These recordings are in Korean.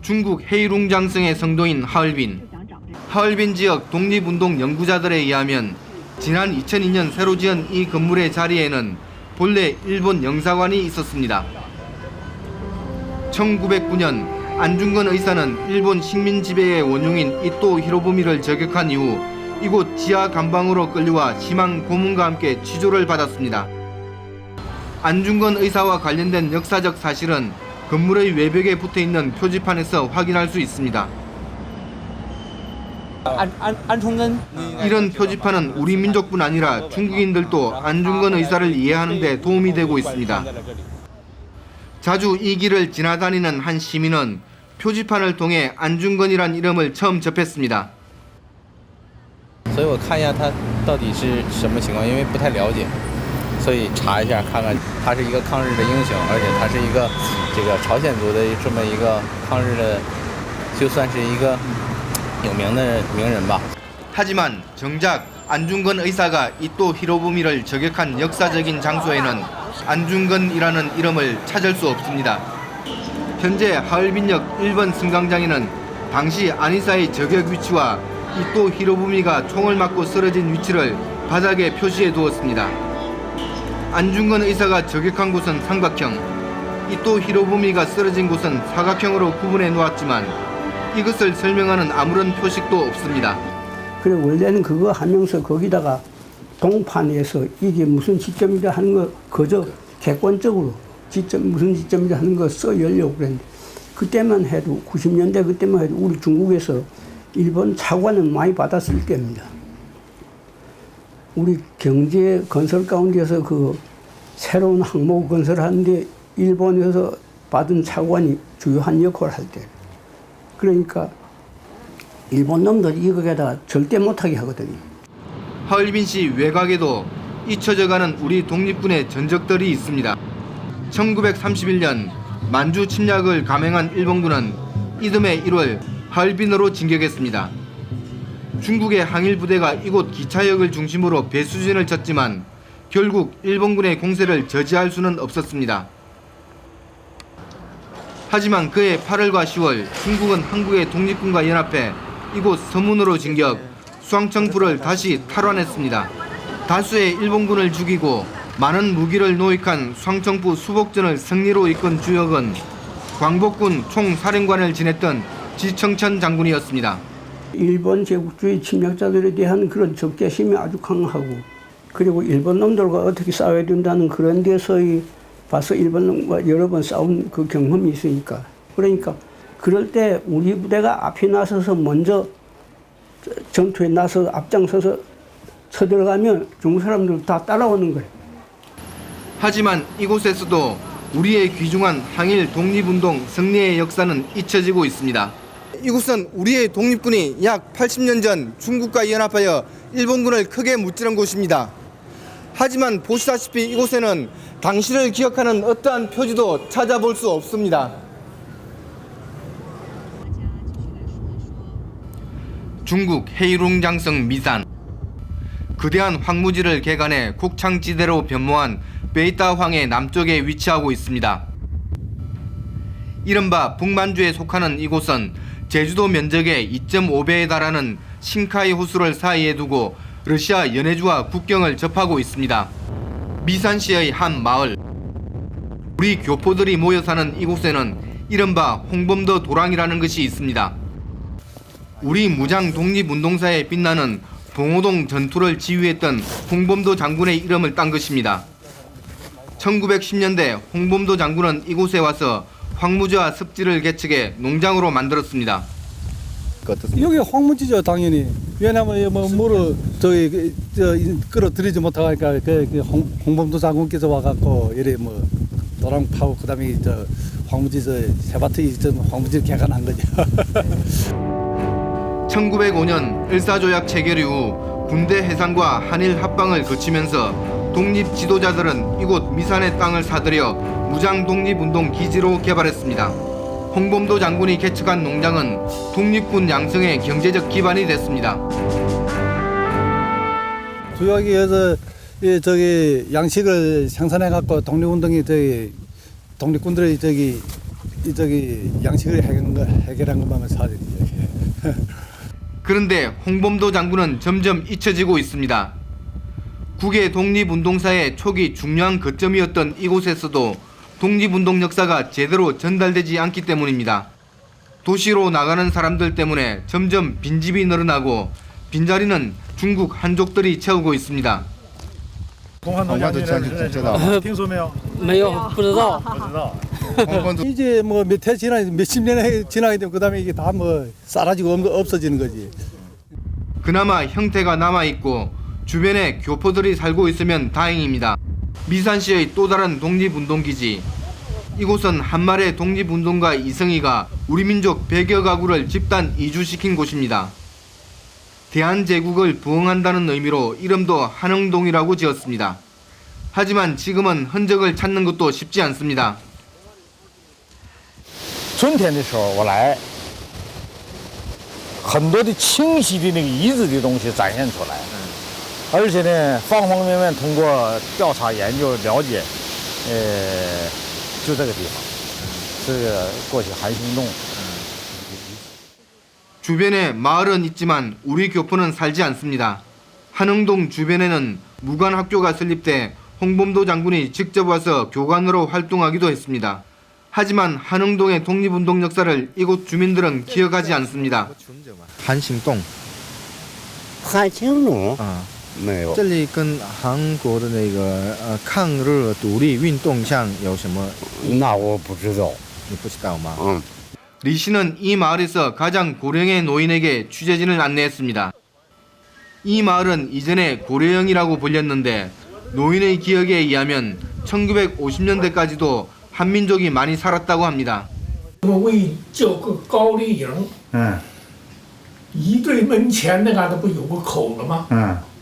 중국 헤이룽장성의 성도인 하얼빈. 하얼빈 지역 독립운동 연구자들에 의하면 지난 2002년 새로 지은 이 건물의 자리에는 본래 일본 영사관이 있었습니다. 1909년 안중근 의사는 일본 식민 지배의 원흉인 이토 히로부미를 저격한 이후 이곳 지하 감방으로 끌려와 심한 고문과 함께 취조를 받았습니다. 안중근 의사와 관련된 역사적 사실은 건물의 외벽에 붙어있는 표지판에서 확인할 수 있습니다. 이런 표지판은 우리 민족뿐 아니라 중국인들도 안중근 의사를 이해하는 데 도움이 되고 있습니다. 자주 이 길을 지나다니는 한 시민은 표지판을 통해 안중근이란 이름을 처음 접했습니다. 所以我看一下他到底是什么情况，因为不太了解，所以查一下看看。他是一个抗日的英雄，而且他是一个这个朝鲜族的这么一个抗日的，就算是一个有名的名人吧。 하지만 정작 안중근 의사가 이토 히로부미를 저격한 역사적인 장소에는 안중근이라는 이름을 찾을 수 없습니다. 현재 하얼빈역 1번 승강장에는 당시 안 의사의 저격 위치와 이토 히로부미가 총을 맞고 쓰러진 위치를 바닥에 표시해 두었습니다. 안중근 의사가 저격한 곳은 삼각형, 이토 히로부미가 쓰러진 곳은 사각형으로 구분해 놓았지만 이것을 설명하는 아무런 표식도 없습니다. 그래 원래는 그거 하면서 거기다가 동판에서 이게 무슨 지점이라 하는 거 그저 객관적으로 무슨 지점이라 하는 거 써열려고 그랬는데 그때만 해도 90년대 그때만 해도 우리 중국에서 일본 차관은 많이 받았을 때입니다. 우리 경제 건설 가운데서 그 새로운 항목 건설하는데 일본에서 받은 차관이 주요한 역할을 할 때. 그러니까 일본 놈들이 이거에다 절대 못하게 하거든요. 하얼빈시 외곽에도 잊혀져가는 우리 독립군의 전적들이 있습니다. 1931년 만주 침략을 감행한 일본군은 이듬해 1월 하얼빈으로 진격했습니다. 중국의 항일부대가 이곳 기차역을 중심으로 배수진을 쳤지만 결국 일본군의 공세를 저지할 수는 없었습니다. 하지만 그해 8월과 10월 중국은 한국의 독립군과 연합해 이곳 서문으로 진격, 수왕청푸를 다시 탈환했습니다. 다수의 일본군을 죽이고 많은 무기를 노획한 수왕청푸 수복전을 승리로 이끈 주역은 광복군 총사령관을 지냈던 지청천 장군이었습니다. 일본 제국주의 침략자들에 대한 그런 적개심이 아주 강하고 그리고 일본 놈들과 어떻게 싸워야 된다는 그런 데서의 봐서 일본 놈과 여러 번 싸운 그 경험이 있으니까 그러니까 그럴 때 우리 부대가 앞에 나서서 먼저 전투에 나서 앞장서서 쳐들어가면 중국 사람들 다 따라오는 거예요. 하지만 이곳에서도 우리의 귀중한 항일 독립운동 승리의 역사는 잊혀지고 있습니다. 이곳은 우리의 독립군이 약 80년 전 중국과 연합하여 일본군을 크게 무찌른 곳입니다. 하지만 보시다시피 이곳에는 당시를 기억하는 어떠한 표지도 찾아볼 수 없습니다. 중국 헤이룽장성 미산. 거대한 황무지를 개간해 곡창지대로 변모한 베이따황의 남쪽에 위치하고 있습니다. 이른바 북만주에 속하는 이곳은 제주도 면적의 2.5배에 달하는 신카이 호수를 사이에 두고 러시아 연해주와 국경을 접하고 있습니다. 미산시의 한 마을. 우리 교포들이 모여 사는 이곳에는 이른바 홍범도 도랑이라는 것이 있습니다. 우리 무장 독립운동사에 빛나는 봉오동 전투를 지휘했던 홍범도 장군의 이름을 딴 것입니다. 1910년대 홍범도 장군은 이곳에 와서 황무지와 습지를 개척해 농장으로 만들었습니다. 여기 황무지죠 당연히. 왜냐하면 뭐 물을 저기 끌어들이지 못하니까 홍범도 장군께서 와갖고 이래 뭐 도랑 파고 그다음에 저 황무지에서 세바트이 황무지를 개간한 거죠. 1905년 을사조약 체결 이후 군대 해상과 한일 합방을 거치면서 독립 지도자들은 이곳 미산의 땅을 사들여 무장 독립운동 기지로 개발했습니다. 홍범도 장군이 개척한 농장은 독립군 양성의 경제적 기반이 됐습니다. 조약에서 저기 양식을 생산해 갖고 독립운동이 저기 독립군들이 저기 저기 양식을 해결한 것만은 사실이죠. 그런데 홍범도 장군은 점점 잊혀지고 있습니다. 국의 독립운동사의 초기 중요한 거점이었던 이곳에서도 독립운동 역사가 제대로 전달되지 않기 때문입니다. 도시로 나가는 사람들 때문에 점점 빈집이 늘어나고 빈자리는 중국 한족들이 채우고 있습니다. 听说没有？没有，不知道。不知道。 이제 뭐 몇 해 지나 몇십 년 지나게 되면 그다음에 이게 다 뭐 사라지고 없어지는 거지. 그나마 형태가 남아있고 주변에 교포들이 살고 있으면 다행입니다. 미산시의 또 다른 독립운동기지. 이곳은 한말의 독립운동가 이성희가 우리 민족 100여 가구를 집단 이주시킨 곳입니다. 대한제국을 부흥한다는 의미로 이름도 한흥동이라고 지었습니다. 하지만 지금은 흔적을 찾는 것도 쉽지 않습니다. 春天的时候我来，很多的清晰的那个遗址的东西展现出来，而且呢，方方面面通过调查研究了解，就这个地方，这个过去韩兴洞。 주변에 마을은 있지만 우리 교포는 살지 않습니다. 한흥동 주변에는 무관학교가 설립돼 홍범도 장군이 직접 와서 교관으로 활동하기도 했습니다. 하지만 한흥동의 독립운동 역사를 이곳 주민들은 기억하지 않습니다. 한싱동. 汉兴路没有。这里跟韩国的那个抗日独立运动上有什么？那我不知道。你不知道吗？ 리 씨는 이 마을에서 가장 고령의 노인에게 취재진을 안내했습니다. 이 마을은 이전에 고려영이라고 불렸는데 노인의 기억에 의하면 1950년대까지도 한민족이 많이 살았다고 합니다. 我为叫个高丽营，一对门前那嘎达不有个口子吗？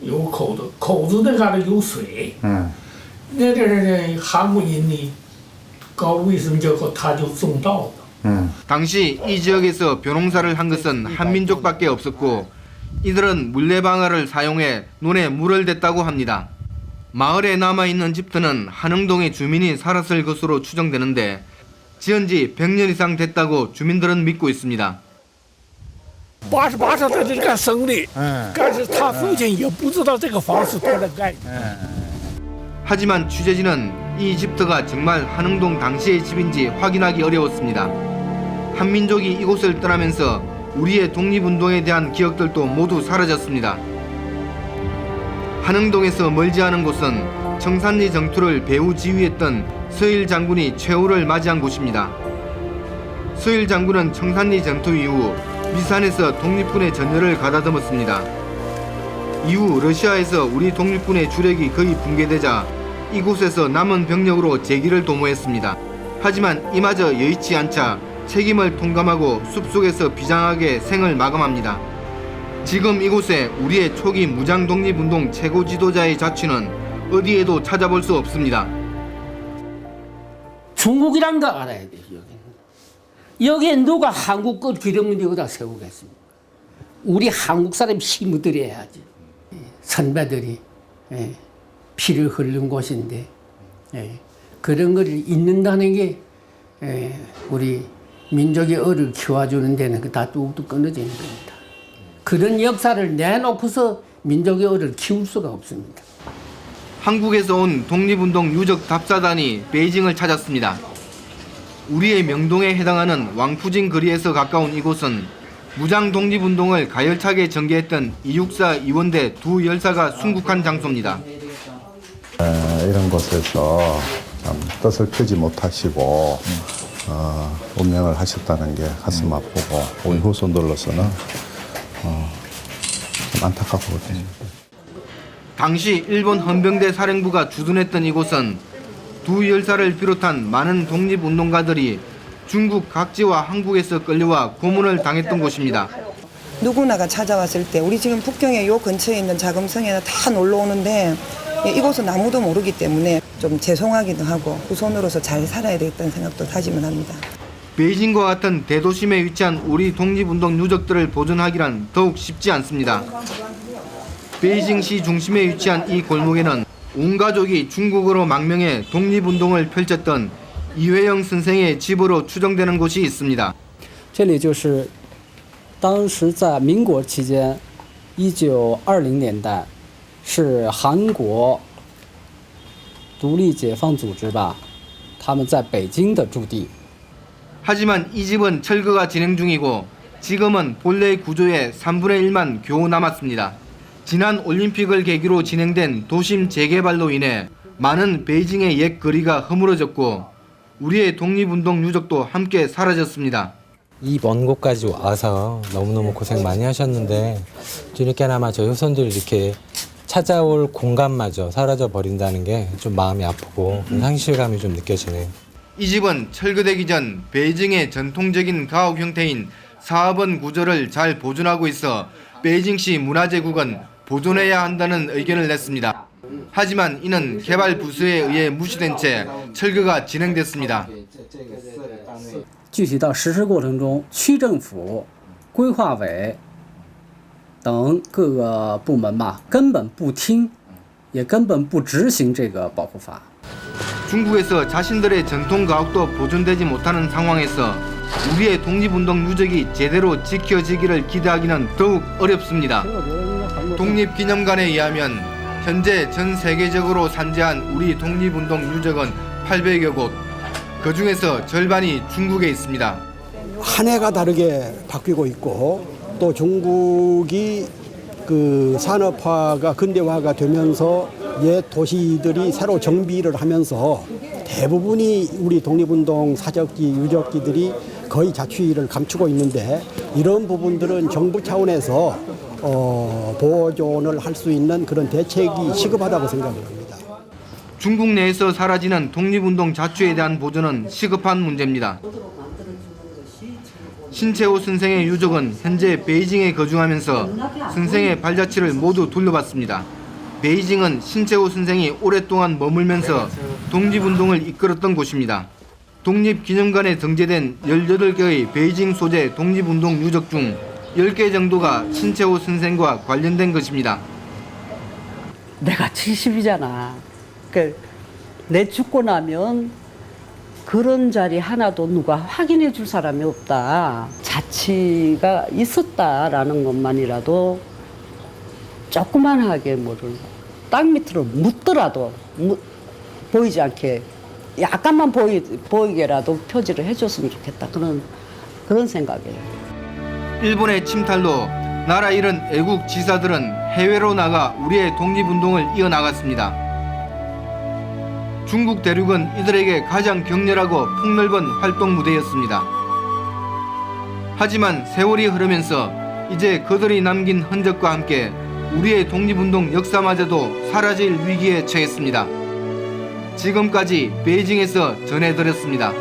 有个口子，口子那嘎达有水。那阵儿呢，韩国人呢，搞卫生这个他就种稻子。 당시 이 지역에서 벼농사를 한 것은 한민족밖에 없었고 이들은 물레방아를 사용해 논에 물을 댔다고 합니다. 마을에 남아있는 집터는 한흥동의 주민이 살았을 것으로 추정되는데 지은 지 100년 이상 됐다고 주민들은 믿고 있습니다. 88岁在这里干生的，但是他父亲也不知道这个房是多少盖。 하지만 취재진은 이 집터가 정말 한흥동 당시의 집인지 확인하기 어려웠습니다. 한민족이 이곳을 떠나면서 우리의 독립운동에 대한 기억들도 모두 사라졌습니다. 한흥동에서 멀지 않은 곳은 청산리 정투를 배후 지휘했던 서일 장군이 최후를 맞이한 곳입니다. 서일 장군은 청산리 전투 이후 미산에서 독립군의 전열을 가다듬었습니다. 이후 러시아에서 우리 독립군의 주력이 거의 붕괴되자 이곳에서 남은 병력으로 재기를 도모했습니다. 하지만 이마저 여의치 않자 책임을 통감하고 숲속에서 비장하게 생을 마감합니다. 지금 이곳에 우리의 초기 무장 독립운동 최고 지도자의 자취는 어디에도 찾아볼 수 없습니다. 중국이란 거 알아야 돼. 여기에 누가 한국 거 기름을 여기다 세우겠습니까? 우리 한국 사람 힘을 들여야지. 선배들이 피를 흘린 곳인데 그런 걸 잊는다는 게 우리 민족의 얼을 키워주는 데는 다 뚝뚝 끊어지는 겁니다. 그런 역사를 내놓고서 민족의 얼을 키울 수가 없습니다. 한국에서 온 독립운동 유적 답사단이 베이징을 찾았습니다. 우리의 명동에 해당하는 왕푸진 거리에서 가까운 이곳은 무장 독립운동을 가열차게 전개했던 이육사 이원대 두 열사가 순국한 장소입니다. 이런 곳에서 참 뜻을 펴지 못하시고 운명을 하셨다는 게 가슴 아프고 우리 후손들로서는 좀 안타깝거든요. 당시 일본 헌병대 사령부가 주둔했던 이곳은 두 열사를 비롯한 많은 독립운동가들이 중국 각지와 한국에서 끌려와 고문을 당했던 곳입니다. 누구나가 찾아왔을 때 우리 지금 북경의 요 근처에 있는 자금성에는 다 놀러 오는데 이곳은 아무도 모르기 때문에 좀 죄송하기도 하고 후손으로서 잘 살아야 되겠다는 생각도 다짐을 합니다. 베이징과 같은 대도심에 위치한 우리 독립운동 유적들을 보존하기란 더욱 쉽지 않습니다. 베이징시 중심에 위치한 이 골목에는 온 가족이 중국어로 망명해 독립운동을 펼쳤던 이회영 선생의 집으로 추정되는 곳이 있습니다. 这里就是当时在民国期间，1920年代，是韩国独立解放组织吧，他们在北京的驻地。 하지만 이 집은 철거가 진행 중이고 지금은 본래 구조의 3분의 1만 겨우 남았습니다. 지난 올림픽을 계기로 진행된 도심 재개발로 인해 많은 베이징의 옛 거리가 허물어졌고 우리의 독립운동 유적도 함께 사라졌습니다. 이 먼 곳까지 와서 너무너무 고생 많이 하셨는데 뒤늦게나마 저희 후손들이 이렇게 찾아올 공간마저 사라져 버린다는 게 좀 마음이 아프고 상실감이 좀 느껴지네요. 이 집은 철거되기 전 베이징의 전통적인 가옥 형태인 사업원 구조를 잘 보존하고 있어 베이징시 문화재국은 보존해야 한다는 의견을 냈습니다. 하지만 이는 개발 부서에 의해 무시된 채 철거가 진행됐습니다. 具体到实施过程中，区政府、规划委等各个部门吧，根本不听，也根本不执行这个保护法。 중국에서 자신들의 전통 가옥도 보존되지 못하는 상황에서 우리의 독립운동 유적이 제대로 지켜지기를 기대하기는 더욱 어렵습니다. 독립기념관에 의하면 현재 전 세계적으로 산재한 우리 독립운동 유적은 800여 곳, 그 중에서 절반이 중국에 있습니다. 한 해가 다르게 바뀌고 있고 또 중국이 그 산업화가 근대화가 되면서 옛 도시들이 새로 정비를 하면서 대부분이 우리 독립운동 사적지 유적지들이 거의 자취를 감추고 있는데 이런 부분들은 정부 차원에서 보존을 할 수 있는 그런 대책이 시급하다고 생각합니다. 중국 내에서 사라지는 독립운동 자취에 대한 보존은 시급한 문제입니다. 신채호 선생의 유족은 현재 베이징에 거주하면서 선생의 발자취를 모두 돌려받습니다. 베이징은 신채호 선생이 오랫동안 머물면서 독립운동을 이끌었던 곳입니다. 독립기념관에 등재된 18개의 베이징 소재 독립운동 유적 중 10개 정도가 신채호 선생과 관련된 것입니다. 내가 70이잖아. 내 죽고 나면 그런 자리 하나도 누가 확인해 줄 사람이 없다. 자취가 있었다라는 것만이라도 조그만하게 뭐를 땅 밑으로 묻더라도 보이지 않게 약간만 보이게라도 표지를 해줬으면 좋겠다. 그런 생각이에요. 일본의 침탈로 나라 잃은 애국 지사들은 해외로 나가 우리의 독립운동을 이어나갔습니다. 중국 대륙은 이들에게 가장 격렬하고 폭넓은 활동 무대였습니다. 하지만 세월이 흐르면서 이제 그들이 남긴 흔적과 함께 우리의 독립운동 역사마저도 사라질 위기에 처했습니다. 지금까지 베이징에서 전해드렸습니다.